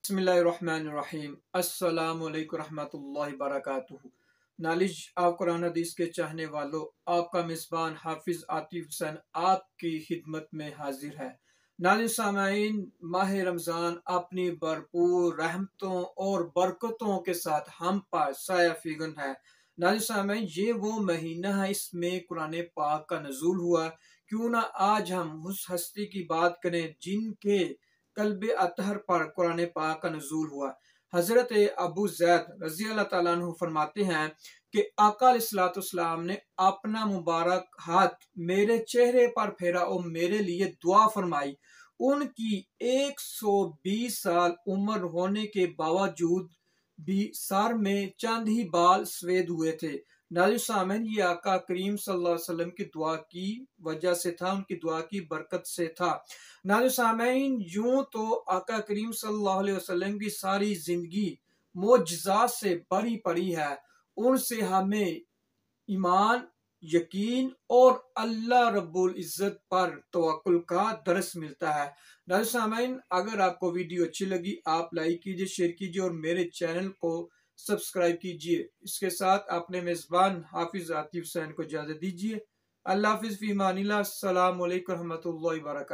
बिस्मिल्लाहिर्रहमानिर्रहीम। अस्सलामु अलैकुम रहमतुल्लाहि वबरकातुहू। नॉलेज ऑफ कुरान हदीस के चाहने वालों, आपका मेज़बान हाफिज आतिफ हुसैन आपकी खिदमत में हाजिर है। नाज़रीन सामाईन, माह रमज़ान अपनी भरपूर रहमतों और बरकतों के साथ हम पर साया फिगन है। नाज़रीन सामाईन, ये वो महीना है इसमें कुरान पाक का नज़ूल हुआ। क्यों ना आज हम उस हस्ती की बात करें जिनके कल्ब अतहर पर कुरान पाक का नज़ूल हुआ। हजरत अबू ज़ैद रज़ी अल्लाह तआला अन्हु फरमाते हैं कि आका अलैहिस्सलाम ने अपना मुबारक हाथ मेरे चेहरे पर फेरा और मेरे लिए दुआ फरमाई। उनकी 120 साल उम्र होने के बावजूद भी सर में चंद ही बाल सफेद हुए थे। नाज़रीन सामीन, ये आका करीम सल्लल्लाहु अलैहि वसल्लम की दुआ की वजह से था, उनकी दुआ की बरकत से था। नाज़रीन सामीन, यूं तो आका करीम सल्लल्लाहु अलैहि वसल्लम की सारी जिंदगी मोजज़ात से भरी पड़ी है। उनसे हमें ईमान, यकीन और अल्लाह रब्बुल इज़्ज़त पर तवक्कुल का दर्स मिलता है। नाज़रीन सामीन, अगर आपको वीडियो अच्छी लगी आप लाइक कीजिए, शेयर कीजिए और मेरे चैनल को सब्सक्राइब कीजिए। इसके साथ अपने मेज़बान हाफिज आतिफ हुसैन को इजाज़त दीजिए। अल्लाह हाफिज़, फी अमानिल्लाह। अस्सलामु अलैकुम रहमतुल्लाहि व बरकातुहू।